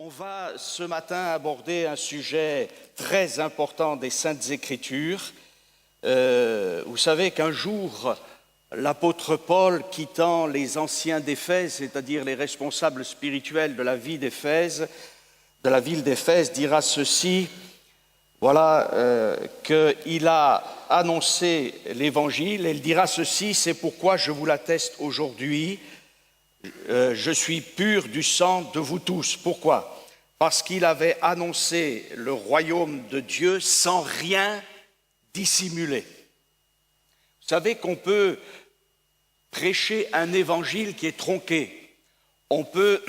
On va ce matin aborder un sujet très important des Saintes Écritures. Vous savez qu'un jour, l'apôtre Paul, quittant les anciens d'Éphèse, c'est-à-dire les responsables spirituels de la vie d'Éphèse, de la ville d'Éphèse, dira ceci, voilà, qu'il a annoncé l'Évangile, et il dira ceci, c'est pourquoi je vous l'atteste aujourd'hui, je suis pur du sang de vous tous. Pourquoi ? Parce qu'il avait annoncé le royaume de Dieu sans rien dissimuler. Vous savez qu'on peut prêcher un évangile qui est tronqué. On peut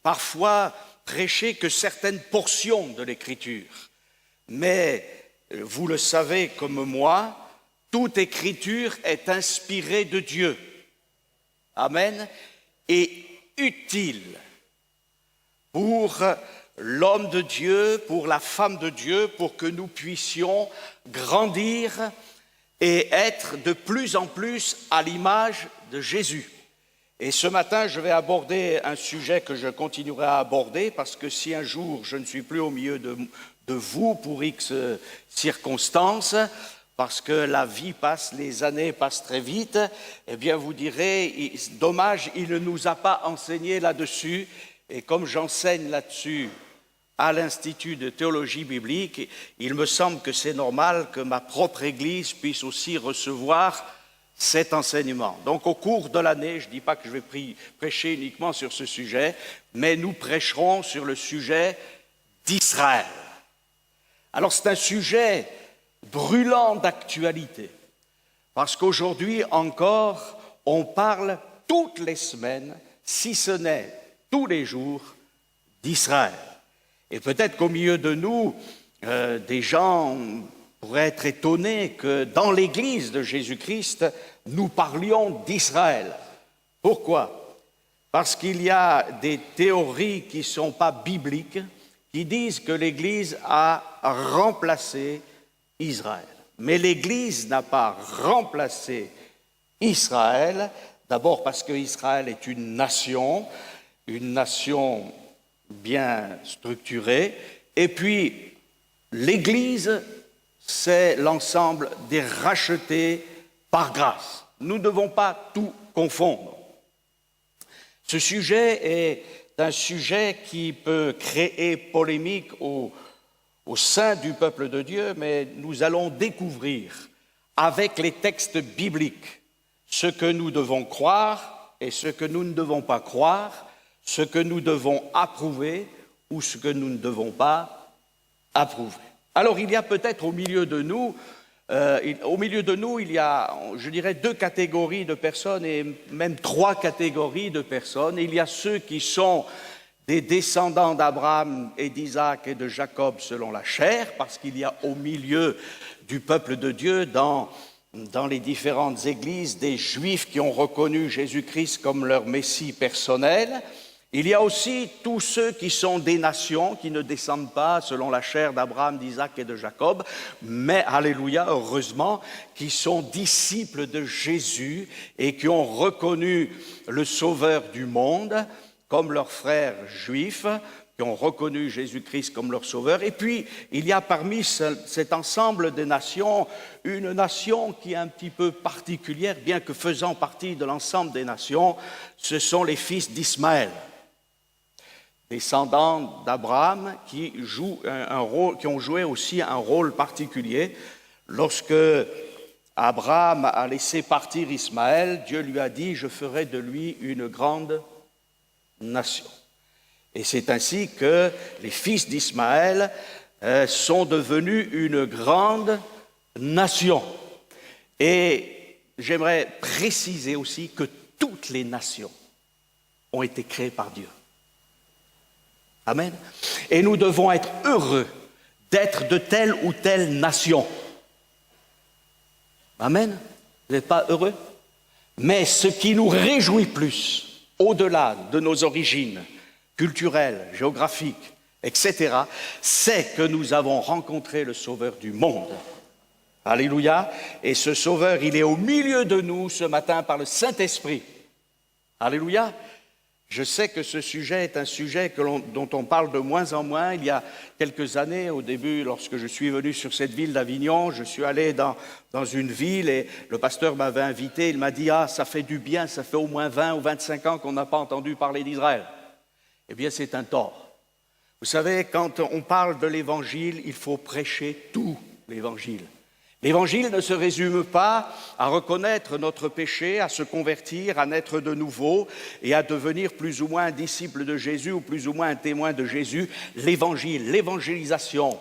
parfois prêcher que certaines portions de l'Écriture. Mais vous le savez comme moi, toute Écriture est inspirée de Dieu. Amen. Et utile pour l'homme de Dieu, pour la femme de Dieu, pour que nous puissions grandir et être de plus en plus à l'image de Jésus. Et ce matin, je vais aborder un sujet que je continuerai à aborder, parce que si un jour je ne suis plus au milieu de vous pour X circonstances, parce que la vie passe, les années passent très vite, eh bien vous direz, dommage, il ne nous a pas enseigné là-dessus, et comme j'enseigne là-dessus à l'Institut de théologie biblique, il me semble que c'est normal que ma propre Église puisse aussi recevoir cet enseignement. Donc au cours de l'année, je ne dis pas que je vais prêcher uniquement sur ce sujet, mais nous prêcherons sur le sujet d'Israël. Alors c'est un sujet brûlant d'actualité, parce qu'aujourd'hui encore, on parle toutes les semaines, si ce n'est tous les jours, d'Israël. Et peut-être qu'au milieu de nous, des gens pourraient être étonnés que dans l'Église de Jésus-Christ, nous parlions d'Israël. Pourquoi ? Parce qu'il y a des théories qui ne sont pas bibliques, qui disent que l'Église a remplacé Israël. Mais l'Église n'a pas remplacé Israël, d'abord parce qu'Israël est une nation bien structurée, et puis l'Église, c'est l'ensemble des rachetés par grâce. Nous ne devons pas tout confondre. Ce sujet est un sujet qui peut créer polémique au sein du peuple de Dieu, mais nous allons découvrir avec les textes bibliques ce que nous devons croire et ce que nous ne devons pas croire, ce que nous devons approuver ou ce que nous ne devons pas approuver. Alors il y a peut-être au milieu de nous, il y a, je dirais, 2 catégories de personnes et même 3 catégories de personnes. Il y a ceux qui sont des descendants d'Abraham et d'Isaac et de Jacob selon la chair, parce qu'il y a au milieu du peuple de Dieu, dans les différentes églises, des Juifs qui ont reconnu Jésus-Christ comme leur Messie personnel. Il y a aussi tous ceux qui sont des nations, qui ne descendent pas selon la chair d'Abraham, d'Isaac et de Jacob, mais, alléluia, heureusement, qui sont disciples de Jésus et qui ont reconnu le Sauveur du monde, comme leurs frères juifs, qui ont reconnu Jésus-Christ comme leur Sauveur. Et puis, il y a parmi cet ensemble de nations, une nation qui est un petit peu particulière, bien que faisant partie de l'ensemble des nations, ce sont les fils d'Ismaël, descendants d'Abraham, qui ont joué aussi un rôle particulier. Lorsque Abraham a laissé partir Ismaël, Dieu lui a dit « Je ferai de lui une grande nation ». Et c'est ainsi que les fils d'Ismaël sont devenus une grande nation. Et j'aimerais préciser aussi que toutes les nations ont été créées par Dieu. Amen. Et nous devons être heureux d'être de telle ou telle nation. Amen. Vous n'êtes pas heureux? Mais ce qui nous réjouit plus, au-delà de nos origines culturelles, géographiques, etc., c'est que nous avons rencontré le Sauveur du monde. Alléluia. Et ce Sauveur, il est au milieu de nous ce matin par le Saint-Esprit. Alléluia. Je sais que ce sujet est un sujet dont on parle de moins en moins. Il y a quelques années, au début, lorsque je suis venu sur cette ville d'Avignon, je suis allé dans une ville et le pasteur m'avait invité. Il m'a dit « Ah, ça fait du bien, ça fait au moins 20 ou 25 ans qu'on n'a pas entendu parler d'Israël. » Eh bien, c'est un tort. Vous savez, quand on parle de l'Évangile, il faut prêcher tout l'Évangile. L'Évangile ne se résume pas à reconnaître notre péché, à se convertir, à naître de nouveau et à devenir plus ou moins un disciple de Jésus ou plus ou moins un témoin de Jésus. L'Évangile, l'évangélisation,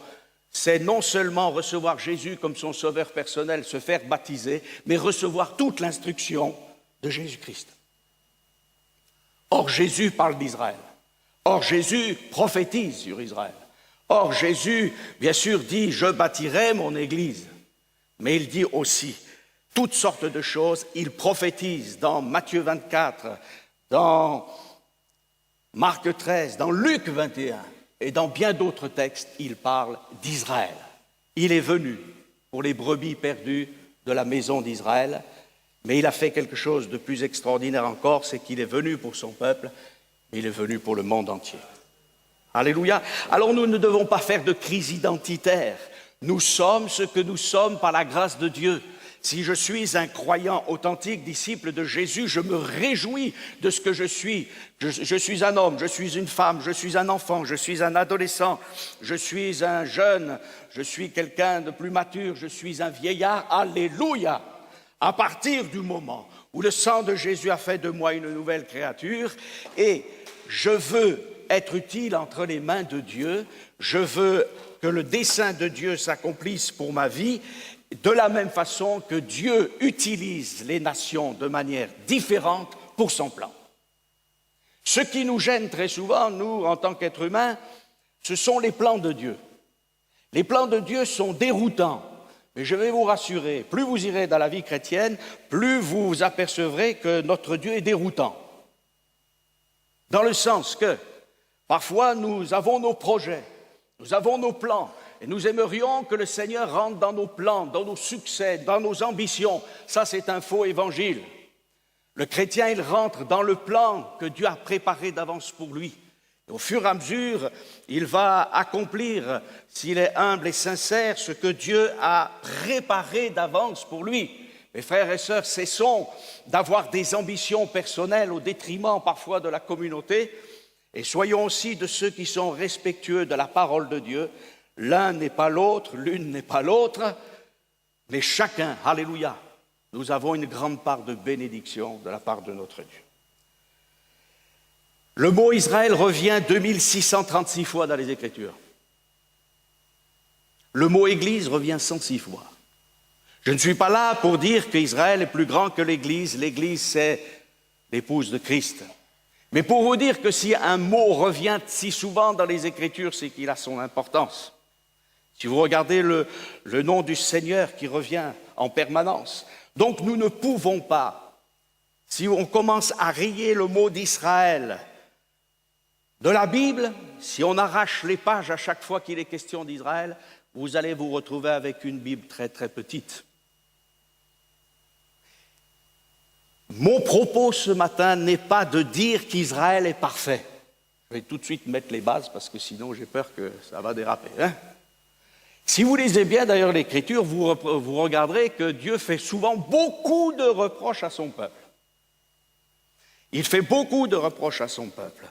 c'est non seulement recevoir Jésus comme son sauveur personnel, se faire baptiser, mais recevoir toute l'instruction de Jésus-Christ. Or, Jésus parle d'Israël. Or, Jésus prophétise sur Israël. Or, Jésus, bien sûr, dit « Je bâtirai mon Église ». Mais il dit aussi toutes sortes de choses. Il prophétise dans Matthieu 24, dans Marc 13, dans Luc 21 et dans bien d'autres textes, il parle d'Israël. Il est venu pour les brebis perdues de la maison d'Israël, mais il a fait quelque chose de plus extraordinaire encore, c'est qu'il est venu pour son peuple, mais il est venu pour le monde entier. Alléluia. Alors nous ne devons pas faire de crise identitaire. Nous sommes ce que nous sommes par la grâce de Dieu. Si je suis un croyant authentique, disciple de Jésus, je me réjouis de ce que je suis. Je suis un homme, je suis une femme, je suis un enfant, je suis un adolescent, je suis un jeune, je suis quelqu'un de plus mature, je suis un vieillard. Alléluia! À partir du moment où le sang de Jésus a fait de moi une nouvelle créature et je veux être utile entre les mains de Dieu, je veux que le dessein de Dieu s'accomplisse pour ma vie, de la même façon que Dieu utilise les nations de manière différente pour son plan. Ce qui nous gêne très souvent, nous, en tant qu'êtres humains, ce sont les plans de Dieu. Les plans de Dieu sont déroutants, mais je vais vous rassurer, plus vous irez dans la vie chrétienne, plus vous vous apercevrez que notre Dieu est déroutant. Dans le sens que, parfois, nous avons nos projets, nous avons nos plans et nous aimerions que le Seigneur rentre dans nos plans, dans nos succès, dans nos ambitions. Ça, c'est un faux évangile. Le chrétien, il rentre dans le plan que Dieu a préparé d'avance pour lui. Et au fur et à mesure, il va accomplir, s'il est humble et sincère, ce que Dieu a préparé d'avance pour lui. Mes frères et sœurs, cessons d'avoir des ambitions personnelles au détriment parfois de la communauté. Et soyons aussi de ceux qui sont respectueux de la parole de Dieu. L'un n'est pas l'autre, l'une n'est pas l'autre, mais chacun, alléluia, nous avons une grande part de bénédiction de la part de notre Dieu. Le mot Israël revient 2636 fois dans les Écritures. Le mot Église revient 106 fois. Je ne suis pas là pour dire qu'Israël est plus grand que l'Église. L'Église, c'est l'épouse de Christ. Mais pour vous dire que si un mot revient si souvent dans les Écritures, c'est qu'il a son importance. Si vous regardez le nom du Seigneur qui revient en permanence. Donc nous ne pouvons pas, si on commence à rayer le mot d'Israël de la Bible, si on arrache les pages à chaque fois qu'il est question d'Israël, vous allez vous retrouver avec une Bible très très petite. Mon propos ce matin n'est pas de dire qu'Israël est parfait. Je vais tout de suite mettre les bases parce que sinon j'ai peur que ça va déraper. Si vous lisez bien d'ailleurs l'Écriture, vous regarderez que Dieu fait souvent beaucoup de reproches à son peuple. Il fait beaucoup de reproches à son peuple.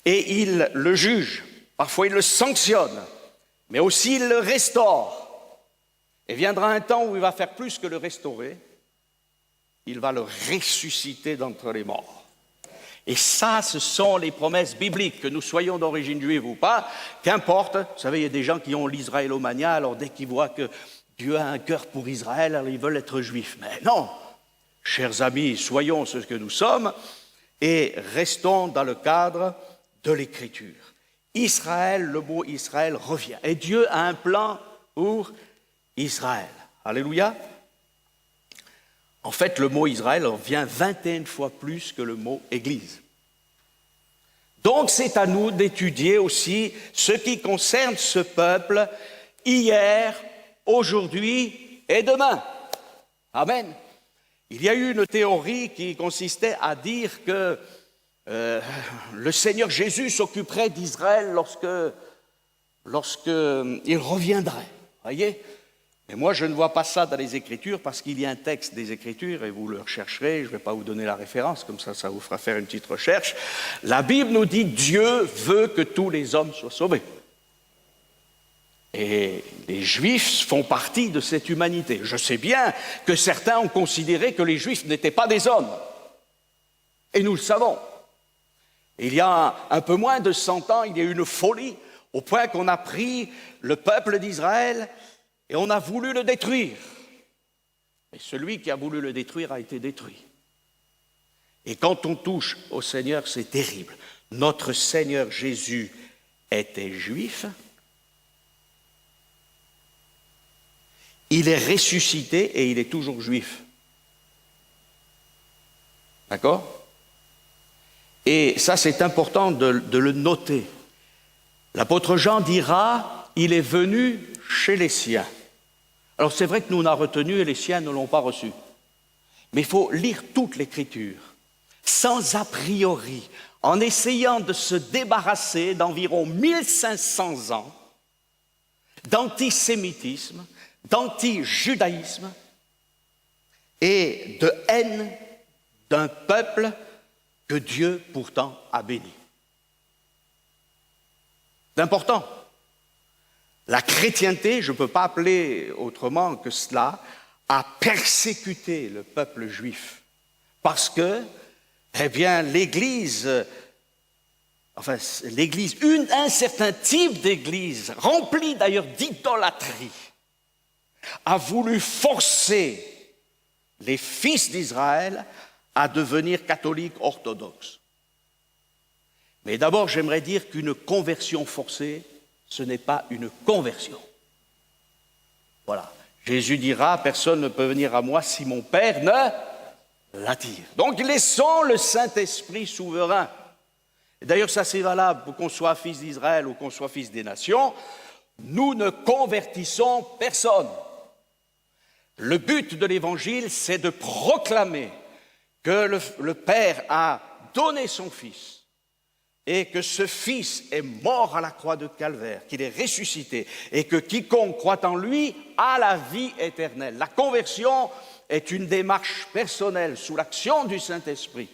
Et il le juge, parfois il le sanctionne, mais aussi il le restaure. Et viendra un temps où il va faire plus que le restaurer. Il va le ressusciter d'entre les morts. Et ça, ce sont les promesses bibliques, que nous soyons d'origine juive ou pas, qu'importe. Vous savez, il y a des gens qui ont l'israélomania, alors dès qu'ils voient que Dieu a un cœur pour Israël, alors ils veulent être juifs. Mais non, chers amis, soyons ce que nous sommes et restons dans le cadre de l'Écriture. Israël, le mot Israël revient. Et Dieu a un plan pour Israël. Alléluia. En fait, le mot Israël revient 21 fois plus que le mot Église. Donc, c'est à nous d'étudier aussi ce qui concerne ce peuple hier, aujourd'hui et demain. Amen. Il y a eu une théorie qui consistait à dire que le Seigneur Jésus s'occuperait d'Israël lorsque il reviendrait. Voyez ? Mais moi, je ne vois pas ça dans les Écritures, parce qu'il y a un texte des Écritures, et vous le rechercherez, je ne vais pas vous donner la référence, comme ça vous fera faire une petite recherche. La Bible nous dit « Dieu veut que tous les hommes soient sauvés ». Et les Juifs font partie de cette humanité. Je sais bien que certains ont considéré que les Juifs n'étaient pas des hommes. Et nous le savons. Il y a un peu moins de 100 ans, il y a eu une folie, au point qu'on a pris le peuple d'Israël et on a voulu le détruire. Et celui qui a voulu le détruire a été détruit. Et quand on touche au Seigneur, c'est terrible. Notre Seigneur Jésus était juif. Il est ressuscité et il est toujours juif. D'accord ? Et ça, c'est important de le noter. L'apôtre Jean dira, il est venu chez les siens. Alors c'est vrai que nous on a retenu et les siens ne l'ont pas reçu. Mais il faut lire toute l'Écriture, sans a priori, en essayant de se débarrasser d'environ 1500 ans d'antisémitisme, d'anti-judaïsme et de haine d'un peuple que Dieu pourtant a béni. C'est important. La chrétienté, je ne peux pas appeler autrement que cela, a persécuté le peuple juif parce que, eh bien, l'Église, un certain type d'Église, remplie d'ailleurs d'idolâtrie, a voulu forcer les fils d'Israël à devenir catholiques orthodoxes. Mais d'abord, j'aimerais dire qu'une conversion forcée, ce n'est pas une conversion. Voilà. Jésus dira, personne ne peut venir à moi si mon Père ne l'attire. Donc laissons le Saint-Esprit souverain. Et d'ailleurs, ça c'est valable pour qu'on soit fils d'Israël ou qu'on soit fils des nations. Nous ne convertissons personne. Le but de l'Évangile, c'est de proclamer que le Père a donné son Fils et que ce Fils est mort à la croix de Calvaire, qu'il est ressuscité et que quiconque croit en lui a la vie éternelle. La conversion est une démarche personnelle sous l'action du Saint-Esprit.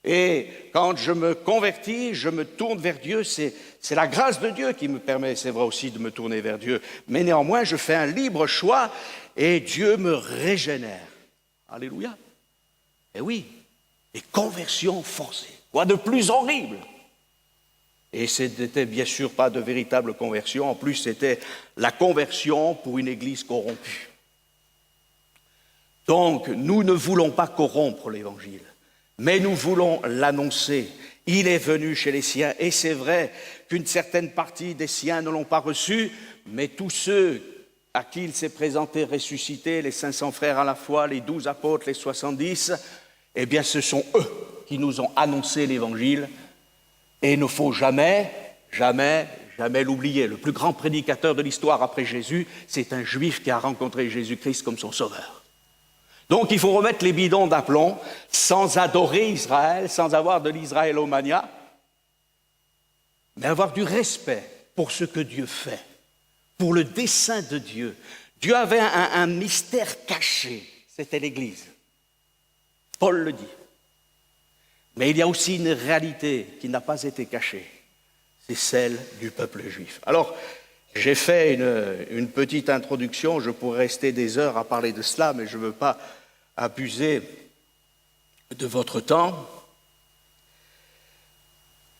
Et quand je me convertis, je me tourne vers Dieu, c'est la grâce de Dieu qui me permet, c'est vrai aussi, de me tourner vers Dieu. Mais néanmoins, je fais un libre choix et Dieu me régénère. Alléluia. Eh oui, les conversions forcées. Quoi de plus horrible? Et ce n'était bien sûr pas de véritable conversion, en plus c'était la conversion pour une église corrompue. Donc nous ne voulons pas corrompre l'évangile, mais nous voulons l'annoncer. Il est venu chez les siens, et c'est vrai qu'une certaine partie des siens ne l'ont pas reçu, mais tous ceux à qui il s'est présenté ressuscité, les 500 frères à la fois, les 12 apôtres, les 70, eh bien ce sont eux qui nous ont annoncé l'évangile. Et il ne faut jamais l'oublier. Le plus grand prédicateur de l'histoire après Jésus, c'est un juif qui a rencontré Jésus-Christ comme son sauveur. Donc il faut remettre les bidons d'aplomb sans adorer Israël, sans avoir de l'israélomania, mais avoir du respect pour ce que Dieu fait, pour le dessein de Dieu. Dieu avait un mystère caché, c'était l'Église. Paul le dit. Mais il y a aussi une réalité qui n'a pas été cachée, c'est celle du peuple juif. Alors, j'ai fait une petite introduction, je pourrais rester des heures à parler de cela, mais je ne veux pas abuser de votre temps.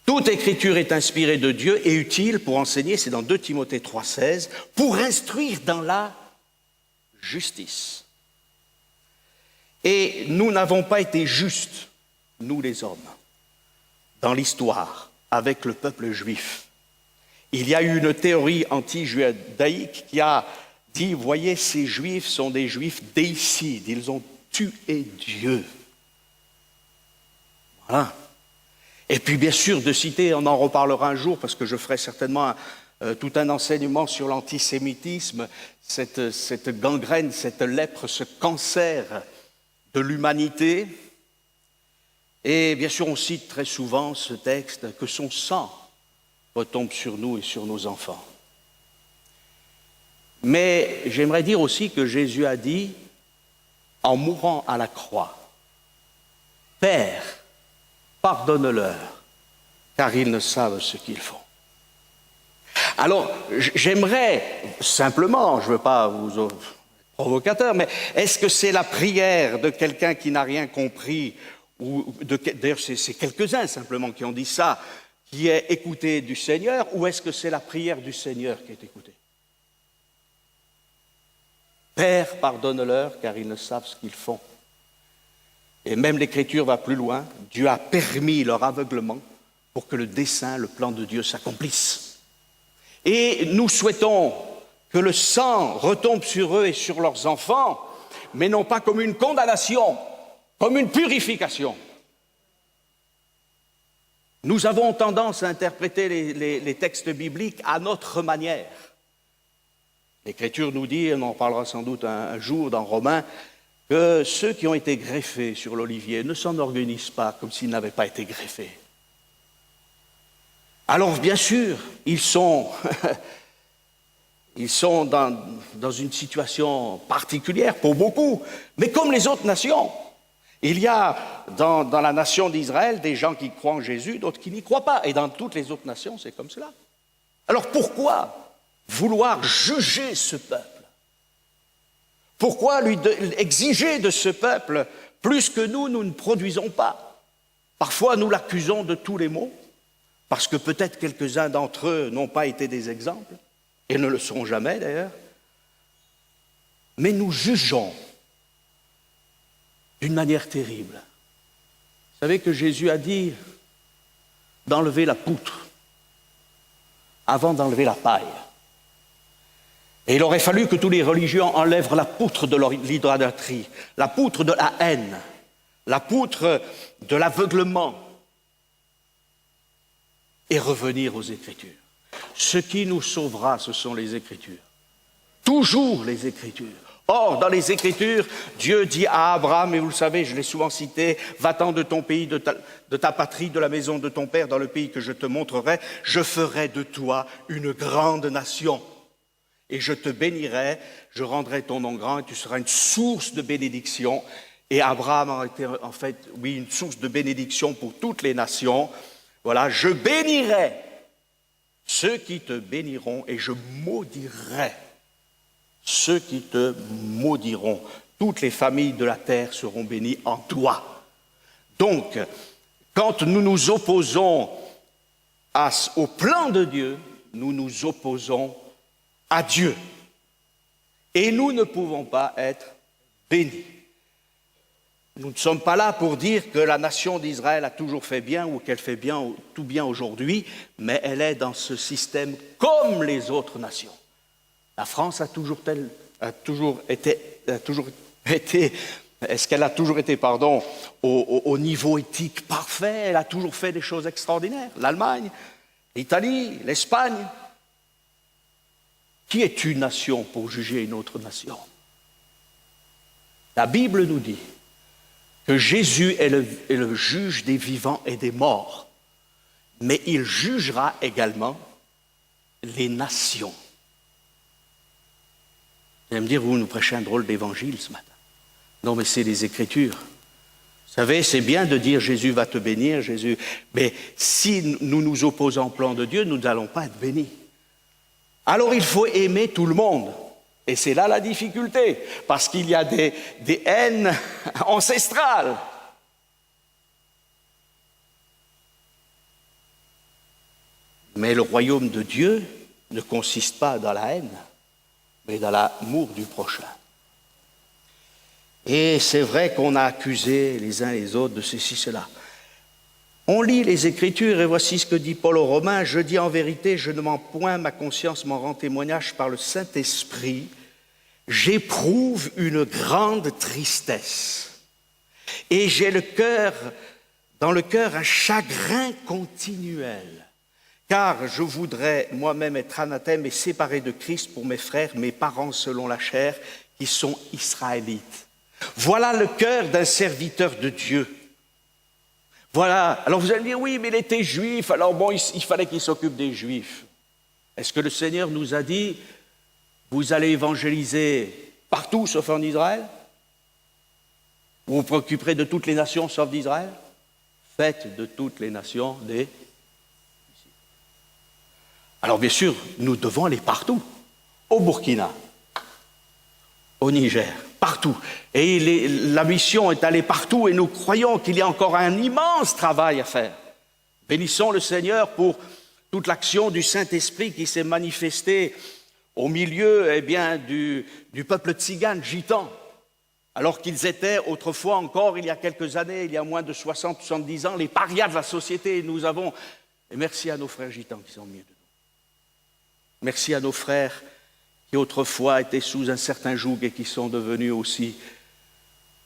Toute écriture est inspirée de Dieu et utile pour enseigner, c'est dans 2 Timothée 3,16, pour instruire dans la justice. Et nous n'avons pas été justes, nous les hommes, dans l'histoire, avec le peuple juif. Il y a eu une théorie anti-judaïque qui a dit, voyez, ces juifs sont des juifs déicides, ils ont tué Dieu. Voilà. Et puis bien sûr de citer, on en reparlera un jour, parce que je ferai certainement tout un enseignement sur l'antisémitisme, cette gangrène, cette lèpre, ce cancer de l'humanité. Et bien sûr, on cite très souvent ce texte, que son sang retombe sur nous et sur nos enfants. Mais j'aimerais dire aussi que Jésus a dit, en mourant à la croix, « Père, pardonne-leur, car ils ne savent ce qu'ils font. » Alors, j'aimerais simplement, je ne veux pas vous être provocateur, mais est-ce que c'est la prière de quelqu'un qui n'a rien compris, d'ailleurs c'est quelques-uns simplement qui ont dit ça, qui est écouté du Seigneur, ou est-ce que c'est la prière du Seigneur qui est écoutée? Père, pardonne-leur, car ils ne savent ce qu'ils font. Et même l'Écriture va plus loin. Dieu a permis leur aveuglement pour que le dessein, le plan de Dieu s'accomplisse. Et nous souhaitons que le sang retombe sur eux et sur leurs enfants, mais non pas comme une condamnation, comme une purification. Nous avons tendance à interpréter les textes bibliques à notre manière. L'Écriture nous dit, on en parlera sans doute un jour dans Romains, que ceux qui ont été greffés sur l'olivier ne s'enorgueillissent pas comme s'ils n'avaient pas été greffés. Alors bien sûr, ils sont dans une situation particulière pour beaucoup, mais comme les autres nations. Il y a dans la nation d'Israël des gens qui croient en Jésus, d'autres qui n'y croient pas. Et dans toutes les autres nations, c'est comme cela. Alors pourquoi vouloir juger ce peuple? Pourquoi lui exiger de ce peuple plus que nous ne produisons pas? Parfois, nous l'accusons de tous les maux, parce que peut-être quelques-uns d'entre eux n'ont pas été des exemples, et ne le seront jamais d'ailleurs. Mais nous jugeons d'une manière terrible. Vous savez que Jésus a dit d'enlever la poutre avant d'enlever la paille. Et il aurait fallu que tous les religieux enlèvent la poutre de l'idolâtrie, la poutre de la haine, la poutre de l'aveuglement, et revenir aux Écritures. Ce qui nous sauvera, ce sont les Écritures. Toujours les Écritures. Or, dans les Écritures, Dieu dit à Abraham, et vous le savez, je l'ai souvent cité, « Va-t'en de ton pays, de ta patrie, de la maison de ton père, dans le pays que je te montrerai, je ferai de toi une grande nation. Et je te bénirai, je rendrai ton nom grand, et tu seras une source de bénédiction. » Et Abraham a été en fait, oui, une source de bénédiction pour toutes les nations. Voilà, je bénirai ceux qui te béniront et je maudirai ceux qui te maudiront. Toutes les familles de la terre seront bénies en toi. Donc, quand nous nous opposons au plan de Dieu, nous nous opposons à Dieu. Et nous ne pouvons pas être bénis. Nous ne sommes pas là pour dire que la nation d'Israël a toujours fait bien ou qu'elle fait bien, tout bien aujourd'hui, mais elle est dans ce système comme les autres nations. La France a toujours été, est-ce qu'elle a toujours été, au niveau éthique parfait? Elle a toujours fait des choses extraordinaires. L'Allemagne, l'Italie, l'Espagne. Qui est une nation pour juger une autre nation? La Bible nous dit que Jésus est le juge des vivants et des morts, mais il jugera également les nations. Vous allez me dire, vous nous prêchez un drôle d'évangile ce matin. Non, mais c'est les Écritures. Vous savez, c'est bien de dire Jésus va te bénir, Jésus, mais si nous nous opposons au plan de Dieu, nous n'allons pas être bénis. Alors il faut aimer tout le monde. Et c'est là la difficulté, parce qu'il y a des haines ancestrales. Mais le royaume de Dieu ne consiste pas dans la haine, mais dans l'amour du prochain. Et c'est vrai qu'on a accusé les uns les autres de ceci, cela. On lit les Écritures et voici ce que dit Paul aux Romains. « Je dis en vérité, je ne mens point, ma conscience m'en rend témoignage par le Saint-Esprit. J'éprouve une grande tristesse et j'ai dans le cœur un chagrin continuel. Car je voudrais moi-même être anathème et séparé de Christ pour mes frères, mes parents selon la chair, qui sont israélites. Voilà le cœur d'un serviteur de Dieu. Voilà. Alors vous allez me dire, oui, mais il était juif, alors bon, il fallait qu'il s'occupe des juifs. Est-ce que le Seigneur nous a dit, vous allez évangéliser partout sauf en Israël? Vous vous préoccuperez de toutes les nations sauf d'Israël? Faites de toutes les nations des... Alors bien sûr, nous devons aller partout. Au Burkina, au Niger, partout. Et la mission est allée partout et nous croyons qu'il y a encore un immense travail à faire. Bénissons le Seigneur pour toute l'action du Saint-Esprit qui s'est manifestée au milieu du peuple tzigane, gitan, alors qu'ils étaient autrefois encore, il y a quelques années, il y a moins de 60-70 ans, les parias de la société. Et merci à nos frères gitans qui sont au milieu de nous. Merci à nos frères qui autrefois étaient sous un certain joug et qui sont devenus aussi,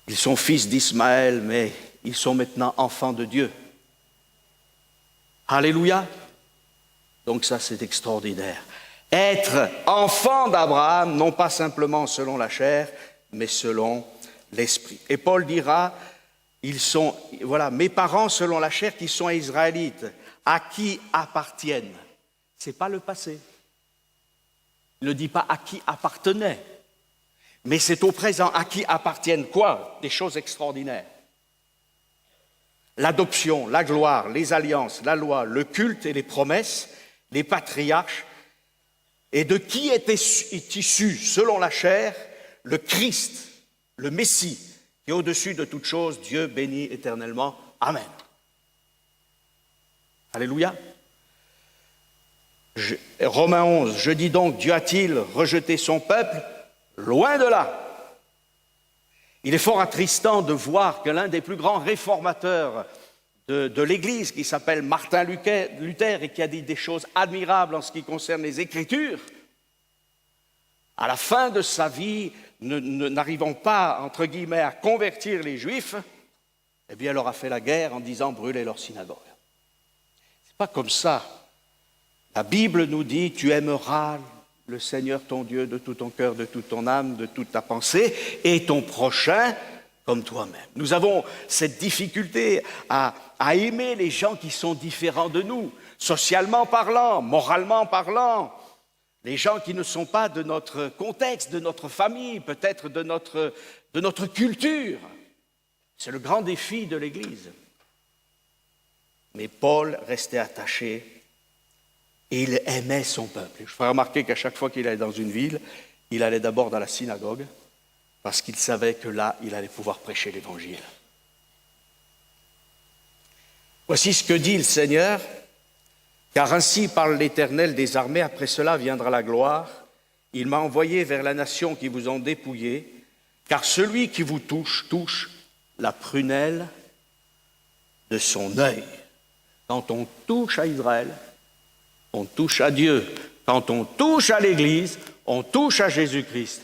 ils sont fils d'Ismaël, mais ils sont maintenant enfants de Dieu. Alléluia. Donc ça, c'est extraordinaire. Être enfant d'Abraham, non pas simplement selon la chair, mais selon l'esprit. Et Paul dira, ils sont, voilà, mes parents selon la chair qui sont israélites, à qui appartiennent. Ce n'est pas le passé. Il ne dit pas à qui appartenait, mais c'est au présent à qui appartiennent quoi? Des choses extraordinaires. L'adoption, la gloire, les alliances, la loi, le culte et les promesses, les patriarches, et de qui est issu, selon la chair, le Christ, le Messie, qui est au-dessus de toute chose, Dieu béni éternellement. Amen. Alléluia. Romains 11, je dis donc, Dieu a-t-il rejeté son peuple? Loin de là. Il est fort attristant de voir que l'un des plus grands réformateurs de l'Église, qui s'appelle Martin Luther et qui a dit des choses admirables en ce qui concerne les Écritures, à la fin de sa vie, n'arrivant pas, entre guillemets, à convertir les Juifs, eh bien, il leur a fait la guerre en disant brûlez leur synagogue. C'est pas comme ça. La Bible nous dit, tu aimeras le Seigneur ton Dieu de tout ton cœur, de toute ton âme, de toute ta pensée, et ton prochain comme toi-même. Nous avons cette difficulté à aimer les gens qui sont différents de nous, socialement parlant, moralement parlant, les gens qui ne sont pas de notre contexte, de notre famille, peut-être de notre culture. C'est le grand défi de l'Église. Mais Paul restait attaché. Et il aimait son peuple. Je ferai remarquer qu'à chaque fois qu'il allait dans une ville, il allait d'abord dans la synagogue, parce qu'il savait que là, il allait pouvoir prêcher l'Évangile. Voici ce que dit le Seigneur, car ainsi parle l'Éternel des armées, après cela viendra la gloire. Il m'a envoyé vers la nation qui vous ont dépouillé, car celui qui vous touche, touche la prunelle de son œil. Quand on touche à Israël, on touche à Dieu. Quand on touche à l'Église, on touche à Jésus-Christ.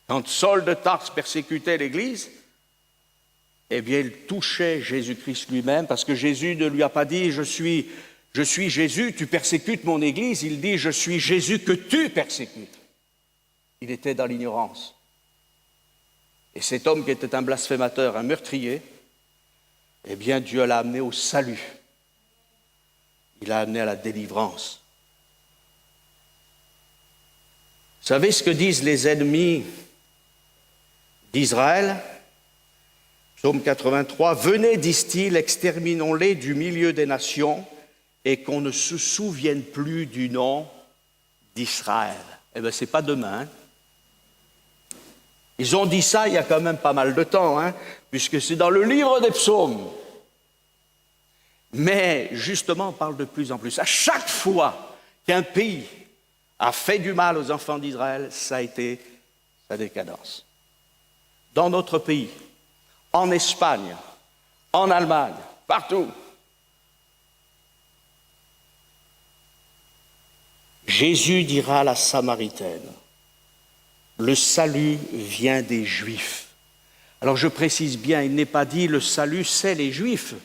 Quand Saul de Tarse persécutait l'Église, eh bien, il touchait Jésus-Christ lui-même, parce que Jésus ne lui a pas dit « Je suis Jésus, tu persécutes mon Église », il dit « Je suis Jésus que tu persécutes ». Il était dans l'ignorance. Et cet homme qui était un blasphémateur, un meurtrier, eh bien, Dieu l'a amené au salut. Il l'a amené à la délivrance. Vous savez ce que disent les ennemis d'Israël? Psaume 83, « Venez, disent-ils, exterminons-les du milieu des nations et qu'on ne se souvienne plus du nom d'Israël. » Eh bien, ce n'est pas demain. Hein? Ils ont dit ça il y a quand même pas mal de temps, hein, puisque c'est dans le livre des psaumes. Mais justement, on parle de plus en plus. À chaque fois qu'un pays a fait du mal aux enfants d'Israël, ça a été sa décadence. Dans notre pays, en Espagne, en Allemagne, partout. Jésus dira à la Samaritaine, le salut vient des Juifs. Alors je précise bien, il n'est pas dit le salut c'est les Juifs.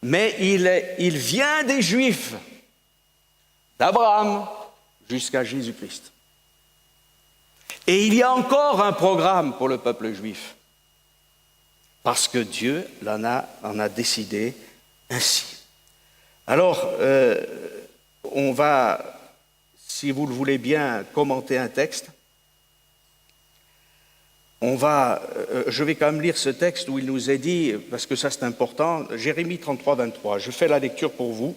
Mais il vient des Juifs, d'Abraham jusqu'à Jésus-Christ. Et il y a encore un programme pour le peuple juif. parce que Dieu en a décidé ainsi. Alors, on va, si vous le voulez bien, commenter un texte. Je vais quand même lire ce texte où il nous est dit, parce que ça c'est important, Jérémie 33, 23. Je fais la lecture pour vous.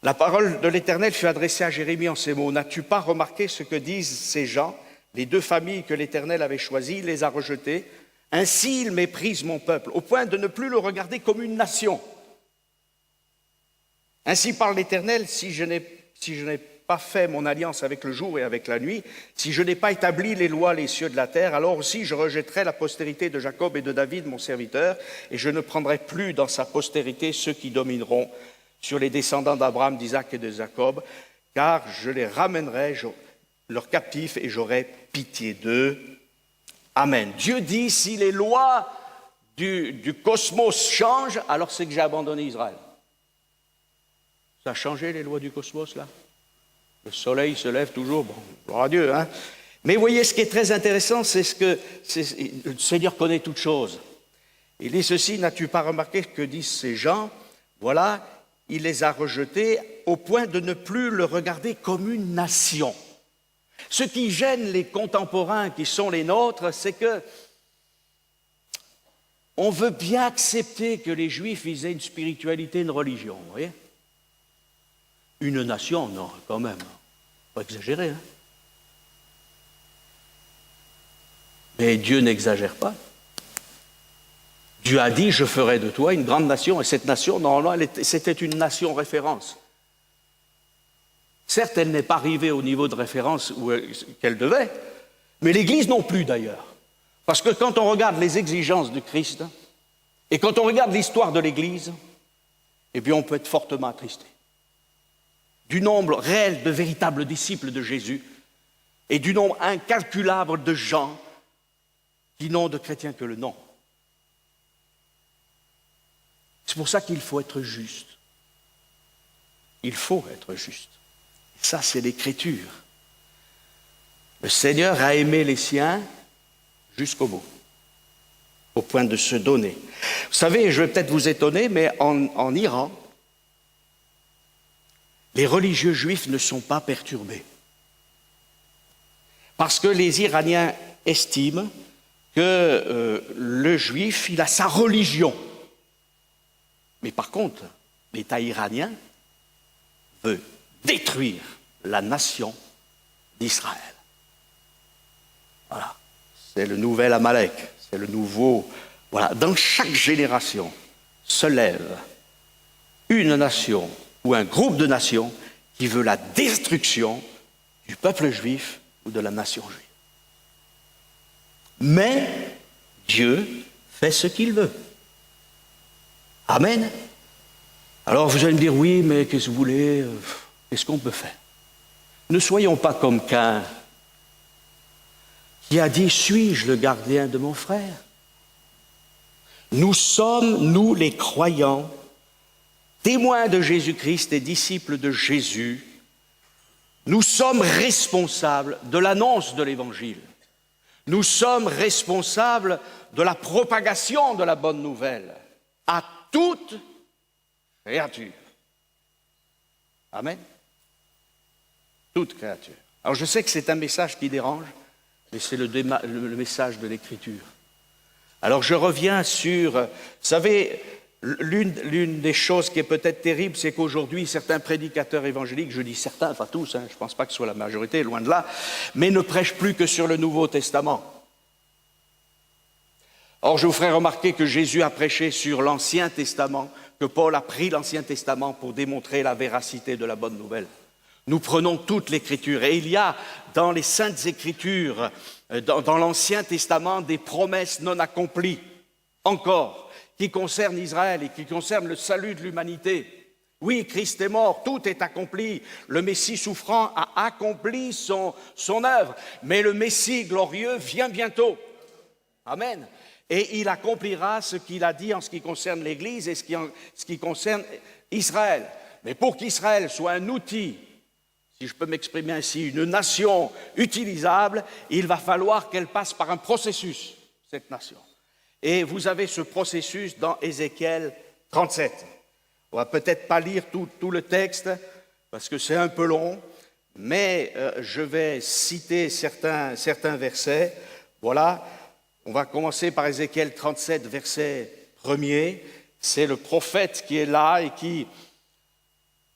La parole de l'Éternel fut adressée à Jérémie en ces mots. N'as-tu pas remarqué ce que disent ces gens? Les deux familles que l'Éternel avait choisies, il les a rejetées. Ainsi, ils méprisent mon peuple, au point de ne plus le regarder comme une nation. Ainsi parle l'Éternel, si je n'ai pas fait mon alliance avec le jour et avec la nuit, si je n'ai pas établi les lois, les cieux de la terre, alors aussi je rejetterai la postérité de Jacob et de David, mon serviteur, et je ne prendrai plus dans sa postérité ceux qui domineront sur les descendants d'Abraham, d'Isaac et de Jacob, car je les ramènerai leurs captifs et j'aurai pitié d'eux. Amen. Dieu dit, si les lois du cosmos changent, alors c'est que j'ai abandonné Israël. Ça a changé les lois du cosmos là? Le soleil se lève toujours, bon, gloire à Dieu, hein. Mais vous voyez, ce qui est très intéressant, c'est le Seigneur connaît toutes choses. Il dit ceci, n'as-tu pas remarqué ce que disent ces gens? Voilà, il les a rejetés au point de ne plus le regarder comme une nation. Ce qui gêne les contemporains qui sont les nôtres, c'est que on veut bien accepter que les Juifs aient une spiritualité, une religion, vous voyez? Une nation, non, quand même. Pas exagérer, hein. Mais Dieu n'exagère pas. Dieu a dit, je ferai de toi une grande nation. Et cette nation, normalement, c'était une nation référence. Certes, elle n'est pas arrivée au niveau de référence qu'elle devait, mais l'Église non plus d'ailleurs. Parce que quand on regarde les exigences du Christ, et quand on regarde l'histoire de l'Église, eh bien on peut être fortement attristé. Du nombre réel de véritables disciples de Jésus et du nombre incalculable de gens qui n'ont de chrétiens que le nom. C'est pour ça qu'il faut être juste. Il faut être juste. Et ça, c'est l'Écriture. Le Seigneur a aimé les siens jusqu'au bout, au point de se donner. Vous savez, je vais peut-être vous étonner, mais en Iran, les religieux juifs ne sont pas perturbés. Parce que les Iraniens estiment que le juif, il a sa religion. Mais par contre, l'État iranien veut détruire la nation d'Israël. Voilà. C'est le nouvel Amalek, c'est le nouveau... Voilà. Dans chaque génération se lève une nation ou un groupe de nations qui veut la destruction du peuple juif ou de la nation juive. Mais Dieu fait ce qu'il veut. Amen. Alors vous allez me dire, oui, mais qu'est-ce que vous voulez? Qu'est-ce qu'on peut faire? Ne soyons pas comme Caïn, qui a dit, suis-je le gardien de mon frère? Nous sommes, nous les croyants, témoins de Jésus-Christ et disciples de Jésus. Nous sommes responsables de l'annonce de l'Évangile. Nous sommes responsables de la propagation de la bonne nouvelle à toute créature. Amen. Toute créature. Alors je sais que c'est un message qui dérange, mais c'est le message de l'Écriture. Alors je reviens sur, vous savez, l'une des choses qui est peut-être terrible, c'est qu'aujourd'hui, certains prédicateurs évangéliques, je dis certains, pas tous, hein, je ne pense pas que ce soit la majorité, loin de là, mais ne prêchent plus que sur le Nouveau Testament. Or, je vous ferai remarquer que Jésus a prêché sur l'Ancien Testament, que Paul a pris l'Ancien Testament pour démontrer la véracité de la bonne nouvelle. Nous prenons toute l'Écriture, et il y a dans les Saintes Écritures, dans l'Ancien Testament, des promesses non accomplies, encore, qui concernent Israël et qui concernent le salut de l'humanité. Oui, Christ est mort, tout est accompli. Le Messie souffrant a accompli son œuvre, mais le Messie glorieux vient bientôt. Amen. Et il accomplira ce qu'il a dit en ce qui concerne l'Église et ce qui concerne Israël. Mais pour qu'Israël soit un outil, si je peux m'exprimer ainsi, une nation utilisable, il va falloir qu'elle passe par un processus, cette nation. Et vous avez ce processus dans Ézéchiel 37. On va peut-être pas lire tout le texte, parce que c'est un peu long, mais je vais citer certains versets. Voilà, on va commencer par Ézéchiel 37, verset 1er. C'est le prophète qui est là et qui,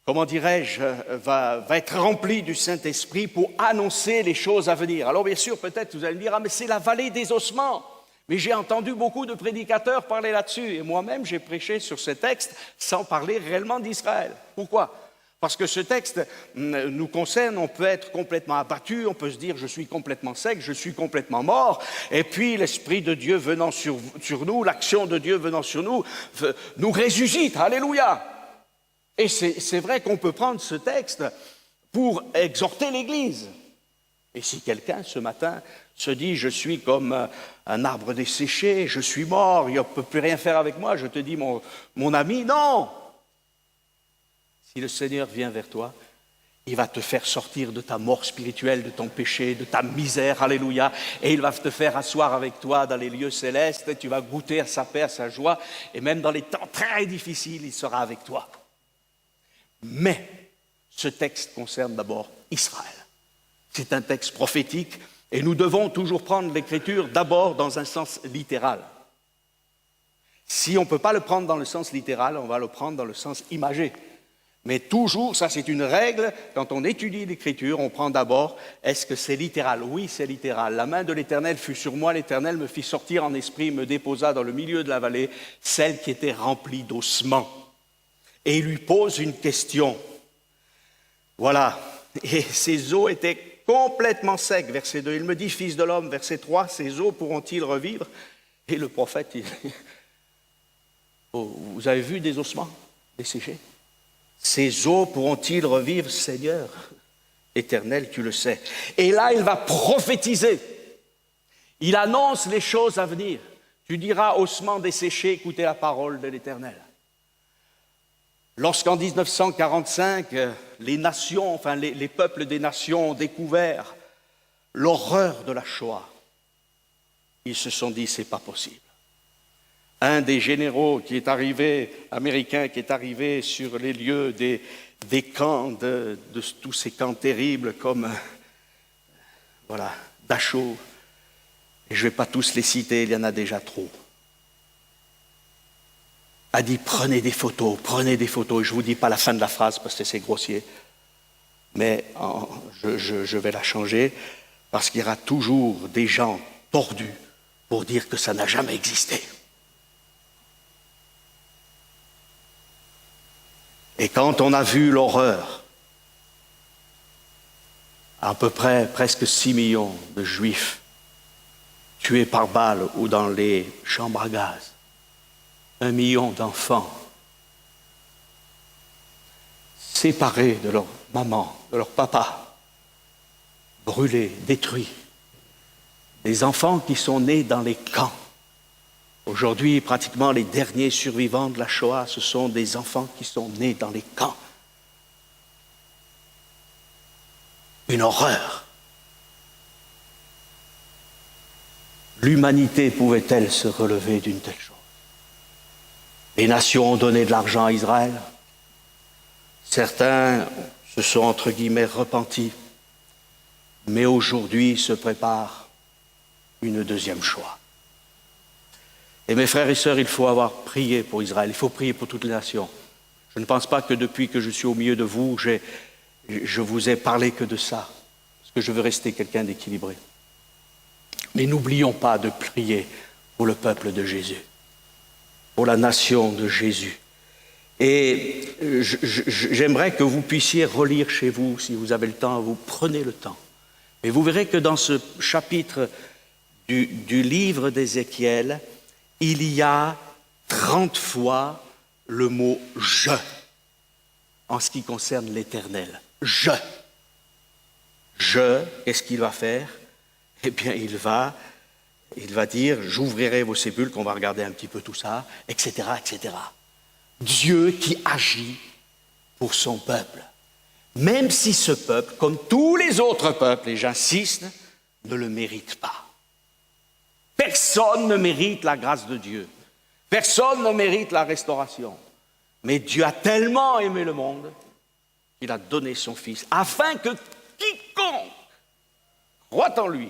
comment dirais-je, va être rempli du Saint-Esprit pour annoncer les choses à venir. Alors bien sûr, peut-être vous allez me dire, ah mais c'est la vallée des ossements. Mais j'ai entendu beaucoup de prédicateurs parler là-dessus. Et moi-même, j'ai prêché sur ce texte sans parler réellement d'Israël. Pourquoi ? Parce que ce texte nous concerne, on peut être complètement abattu, on peut se dire je suis complètement sec, je suis complètement mort, et puis l'Esprit de Dieu venant sur nous, l'action de Dieu venant sur nous, nous ressuscite, alléluia. Et c'est vrai qu'on peut prendre ce texte pour exhorter l'Église. Et si quelqu'un ce matin se dit je suis comme un arbre desséché, je suis mort, il ne peut plus rien faire avec moi, je te dis mon ami, non. Si le Seigneur vient vers toi, il va te faire sortir de ta mort spirituelle, de ton péché, de ta misère, alléluia, et il va te faire asseoir avec toi dans les lieux célestes, et tu vas goûter à sa paix, à sa joie, et même dans les temps très difficiles, il sera avec toi. Mais ce texte concerne d'abord Israël. C'est un texte prophétique, et nous devons toujours prendre l'Écriture d'abord dans un sens littéral. Si on ne peut pas le prendre dans le sens littéral, on va le prendre dans le sens imagé. Mais toujours, ça c'est une règle, quand on étudie l'Écriture, on prend d'abord, est-ce que c'est littéral ? Oui, c'est littéral. La main de l'Éternel fut sur moi, l'Éternel me fit sortir en esprit, me déposa dans le milieu de la vallée, celle qui était remplie d'ossements. Et il lui pose une question. Voilà, et ses os étaient complètement secs, verset 2. Il me dit, fils de l'homme, verset 3, ces os pourront-ils revivre ? Et le prophète, il dit, oh, vous avez vu des ossements desséchés ? Ces eaux pourront-ils revivre, Seigneur éternel, tu le sais. Et là, il va prophétiser. Il annonce les choses à venir. Tu diras, ossements desséchés, écoutez la parole de l'Éternel. Lorsqu'en 1945, les nations, enfin les peuples des nations ont découvert l'horreur de la Shoah, ils se sont dit, c'est pas possible. Un des généraux qui est arrivé, américain, qui est arrivé sur les lieux des camps, de tous ces camps terribles comme, voilà, Dachau, et je ne vais pas tous les citer, il y en a déjà trop, a dit prenez des photos, et je ne vous dis pas la fin de la phrase parce que c'est grossier, mais je vais la changer, parce qu'il y aura toujours des gens tordus pour dire que ça n'a jamais existé. Et quand on a vu l'horreur, à peu près presque 6 millions de Juifs tués par balles ou dans les chambres à gaz, 1 million d'enfants séparés de leur maman, de leur papa, brûlés, détruits, des enfants qui sont nés dans les camps. Aujourd'hui, pratiquement les derniers survivants de la Shoah, ce sont des enfants qui sont nés dans les camps. Une horreur. L'humanité pouvait-elle se relever d'une telle chose ? Les nations ont donné de l'argent à Israël. Certains se sont, entre guillemets, repentis. Mais aujourd'hui se prépare une deuxième Shoah. Et mes frères et sœurs, il faut avoir prié pour Israël, il faut prier pour toutes les nations. Je ne pense pas que depuis que je suis au milieu de vous, je vous ai parlé que de ça, parce que je veux rester quelqu'un d'équilibré. Mais n'oublions pas de prier pour le peuple de Jésus, pour la nation de Jésus. Et j'aimerais que vous puissiez relire chez vous, si vous avez le temps, vous prenez le temps. Et vous verrez que dans ce chapitre du livre d'Ézéchiel, il y a 30 fois le mot « je » en ce qui concerne l'Éternel. Je. Je, qu'est-ce qu'il va faire ? Eh bien, il va dire « j'ouvrirai vos sépulcres », on va regarder un petit peu tout ça, etc., etc. Dieu qui agit pour son peuple. Même si ce peuple, comme tous les autres peuples, et j'insiste, ne le mérite pas. Personne ne mérite la grâce de Dieu. Personne ne mérite la restauration. Mais Dieu a tellement aimé le monde qu'il a donné son Fils, afin que quiconque croit en lui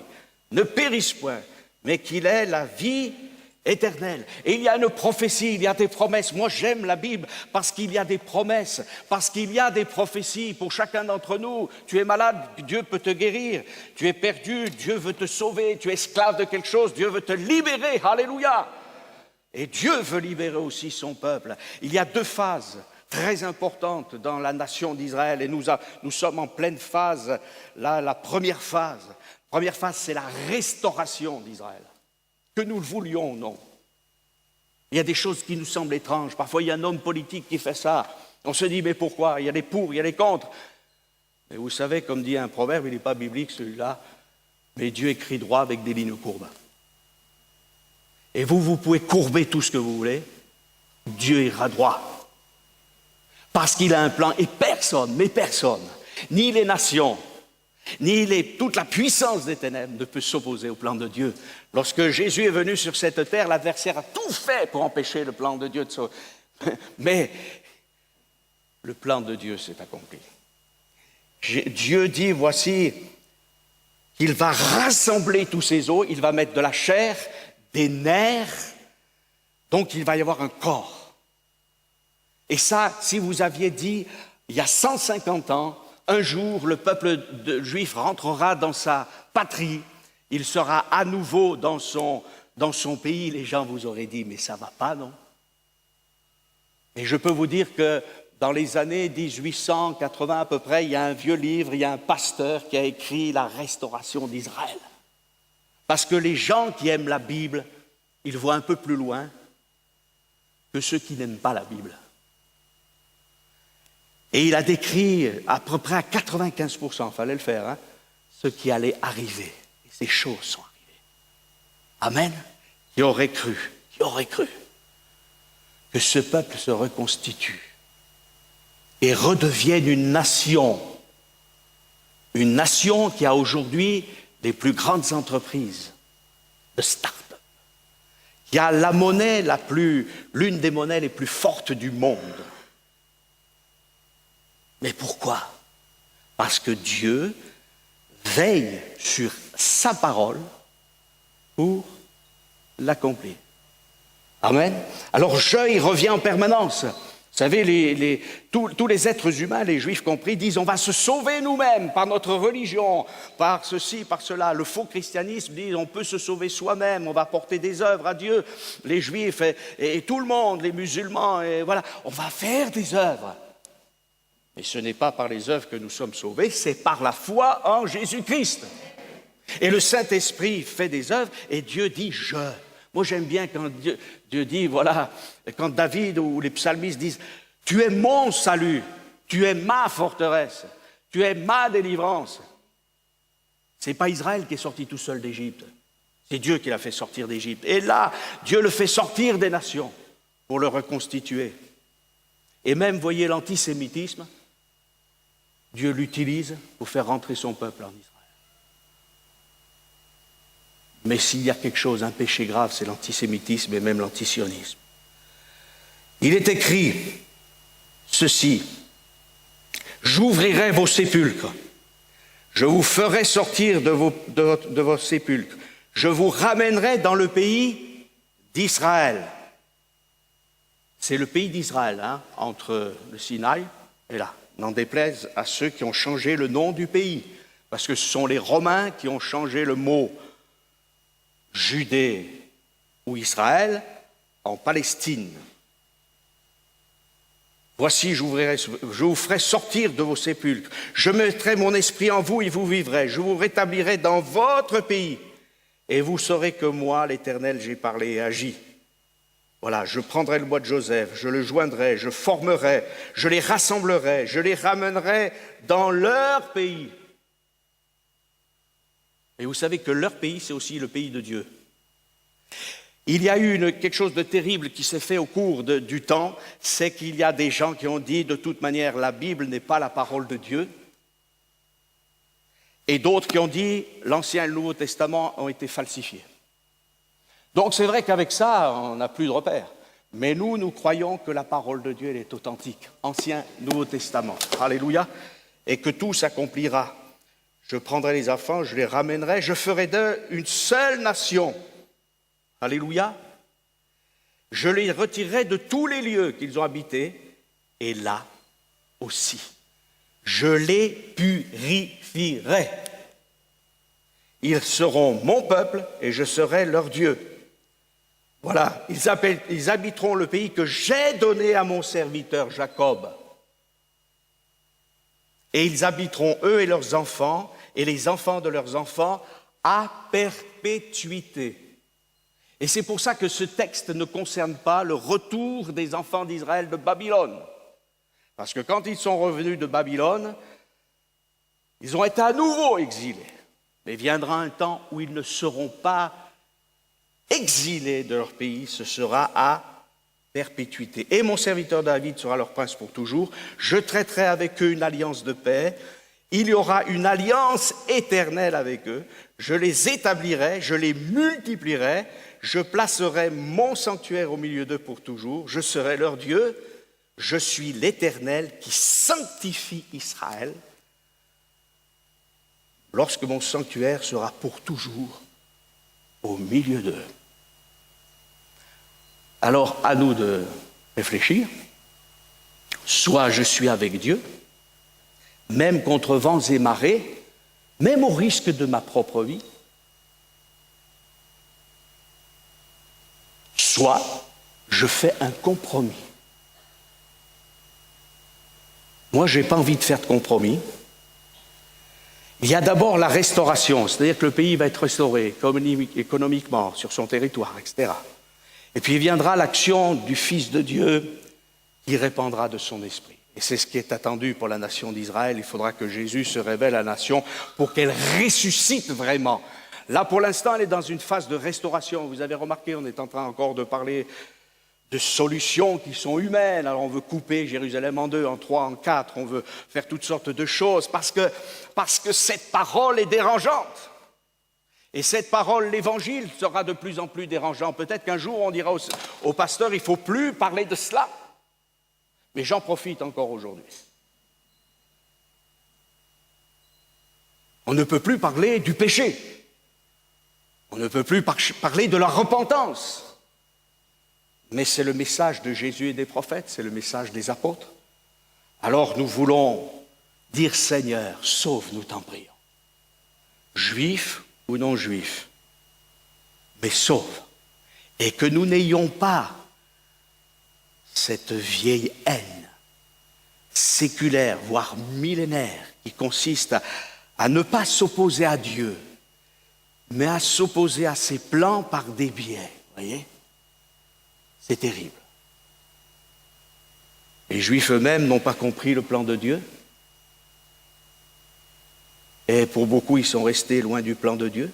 ne périsse point, mais qu'il ait la vie éternelle. Et il y a une prophétie, il y a des promesses. Moi, j'aime la Bible parce qu'il y a des promesses, parce qu'il y a des prophéties pour chacun d'entre nous. Tu es malade, Dieu peut te guérir. Tu es perdu, Dieu veut te sauver. Tu es esclave de quelque chose, Dieu veut te libérer. Alléluia! Et Dieu veut libérer aussi son peuple. Il y a deux phases très importantes dans la nation d'Israël, et nous sommes en pleine phase. Là, la première phase, c'est la restauration d'Israël. Que nous le voulions ou non. Il y a des choses qui nous semblent étranges. Parfois, il y a un homme politique qui fait ça. On se dit, mais pourquoi? Il y a les pour, il y a les contre. Mais vous savez, comme dit un proverbe, il n'est pas biblique celui-là, mais Dieu écrit droit avec des lignes courbes. Et vous pouvez courber tout ce que vous voulez, Dieu ira droit. Parce qu'il a un plan, et personne, ni les nations, ni toute la puissance des ténèbres ne peut s'opposer au plan de Dieu. Lorsque Jésus est venu sur cette terre, l'adversaire a tout fait pour empêcher le plan de Dieu de sauver. Mais le plan de Dieu s'est accompli. Dieu dit, voici, qu'il va rassembler tous ces os, il va mettre de la chair, des nerfs, donc il va y avoir un corps. Et ça, si vous aviez dit, il y a 150 ans, un jour, le peuple juif rentrera dans sa patrie, il sera à nouveau dans son pays, les gens vous auraient dit, mais ça ne va pas, non? Et je peux vous dire que dans les années 1880 à peu près, il y a un vieux livre, il y a un pasteur qui a écrit La restauration d'Israël. Parce que les gens qui aiment la Bible, ils voient un peu plus loin que ceux qui n'aiment pas la Bible. Et il a décrit à peu près à 95%, il fallait le faire, hein, ce qui allait arriver. Et ces choses sont arrivées. Amen. Qui aurait cru que ce peuple se reconstitue et redevienne une nation qui a aujourd'hui les plus grandes entreprises de start-up, qui a la monnaie l'une des monnaies les plus fortes du monde. Mais pourquoi? Parce que Dieu veille sur sa parole pour l'accomplir. Amen. Alors il revient en permanence. Vous savez, tous les êtres humains, les juifs compris, disent on va se sauver nous-mêmes par notre religion, par ceci, par cela. Le faux christianisme dit on peut se sauver soi-même, on va porter des œuvres à Dieu. Les juifs et tout le monde, les musulmans, et voilà, on va faire des œuvres. Mais ce n'est pas par les œuvres que nous sommes sauvés, c'est par la foi en Jésus-Christ. Et le Saint-Esprit fait des œuvres et Dieu dit « je ». Moi j'aime bien quand Dieu dit, voilà, quand David ou les psalmistes disent « tu es mon salut, tu es ma forteresse, tu es ma délivrance ». Ce n'est pas Israël qui est sorti tout seul d'Égypte, c'est Dieu qui l'a fait sortir d'Égypte. Et là, Dieu le fait sortir des nations pour le reconstituer. Et même, voyez, l'antisémitisme, Dieu l'utilise pour faire rentrer son peuple en Israël. Mais s'il y a quelque chose, un péché grave, c'est l'antisémitisme et même l'antisionisme. Il est écrit ceci: j'ouvrirai vos sépulcres, je vous ferai sortir de vos sépulcres, je vous ramènerai dans le pays d'Israël. C'est le pays d'Israël, hein, entre le Sinaï et là. N'en déplaise à ceux qui ont changé le nom du pays, parce que ce sont les Romains qui ont changé le mot Judée ou Israël en Palestine. Voici, je vous ferai sortir de vos sépulcres, je mettrai mon esprit en vous et vous vivrez, je vous rétablirai dans votre pays, et vous saurez que moi, l'Éternel, j'ai parlé et agi. Voilà, je prendrai le bois de Joseph, je le joindrai, je formerai, je les rassemblerai, je les ramènerai dans leur pays. Et vous savez que leur pays, c'est aussi le pays de Dieu. Il y a eu quelque chose de terrible qui s'est fait au cours du temps, c'est qu'il y a des gens qui ont dit, de toute manière, la Bible n'est pas la parole de Dieu. Et d'autres qui ont dit, l'Ancien et le Nouveau Testament ont été falsifiés. Donc c'est vrai qu'avec ça, on n'a plus de repères. Mais nous croyons que la parole de Dieu, elle est authentique. Ancien, Nouveau Testament. Alléluia. Et que tout s'accomplira. Je prendrai les enfants, je les ramènerai, je ferai d'eux une seule nation. Alléluia. Je les retirerai de tous les lieux qu'ils ont habités, et là aussi, je les purifierai. Ils seront mon peuple, et je serai leur Dieu. Voilà, ils habiteront le pays que j'ai donné à mon serviteur Jacob. Et ils habiteront, eux et leurs enfants, et les enfants de leurs enfants, à perpétuité. Et c'est pour ça que ce texte ne concerne pas le retour des enfants d'Israël de Babylone. Parce que quand ils sont revenus de Babylone, ils ont été à nouveau exilés. Mais viendra un temps où ils ne seront pas exilés de leur pays, ce sera à perpétuité. Et mon serviteur David sera leur prince pour toujours. Je traiterai avec eux une alliance de paix. Il y aura une alliance éternelle avec eux. Je les établirai, je les multiplierai. Je placerai mon sanctuaire au milieu d'eux pour toujours. Je serai leur Dieu. Je suis l'Éternel qui sanctifie Israël. Lorsque mon sanctuaire sera pour toujours au milieu d'eux. Alors, à nous de réfléchir. Soit je suis avec Dieu, même contre vents et marées, même au risque de ma propre vie. Soit je fais un compromis. Moi, je n'ai pas envie de faire de compromis. Il y a d'abord la restauration, c'est-à-dire que le pays va être restauré économiquement, sur son territoire, etc. Et puis viendra l'action du Fils de Dieu qui répandra de son esprit. Et c'est ce qui est attendu pour la nation d'Israël. Il faudra que Jésus se révèle à la nation pour qu'elle ressuscite vraiment. Là, pour l'instant, elle est dans une phase de restauration. Vous avez remarqué, on est en train encore de parler de solutions qui sont humaines. Alors on veut couper Jérusalem en deux, en trois, en quatre. On veut faire toutes sortes de choses parce que cette parole est dérangeante. Et cette parole, l'évangile, sera de plus en plus dérangeant. Peut-être qu'un jour, on dira au pasteur, il ne faut plus parler de cela. Mais j'en profite encore aujourd'hui. On ne peut plus parler du péché. On ne peut plus parler de la repentance. Mais c'est le message de Jésus et des prophètes, c'est le message des apôtres. Alors nous voulons dire, Seigneur, sauve-nous, t'en prions. Juifs ou non juifs, mais sauve. Et que nous n'ayons pas cette vieille haine séculaire, voire millénaire, qui consiste à ne pas s'opposer à Dieu, mais à s'opposer à ses plans par des biais. Voyez ? C'est terrible. Les Juifs eux-mêmes n'ont pas compris le plan de Dieu. Et pour beaucoup, ils sont restés loin du plan de Dieu.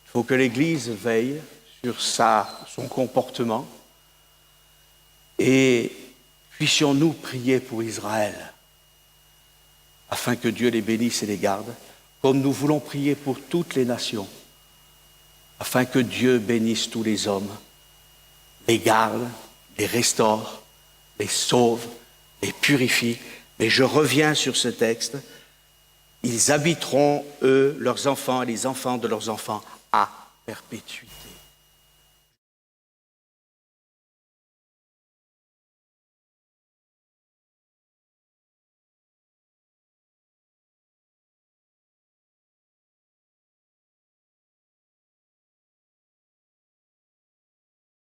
Il faut que l'Église veille sur son comportement. Et puissions-nous prier pour Israël, afin que Dieu les bénisse et les garde, comme nous voulons prier pour toutes les nations, afin que Dieu bénisse tous les hommes, les garde, les restaure, les sauve, les purifie. Mais je reviens sur ce texte. Ils habiteront, eux, leurs enfants et les enfants de leurs enfants, à perpétuité.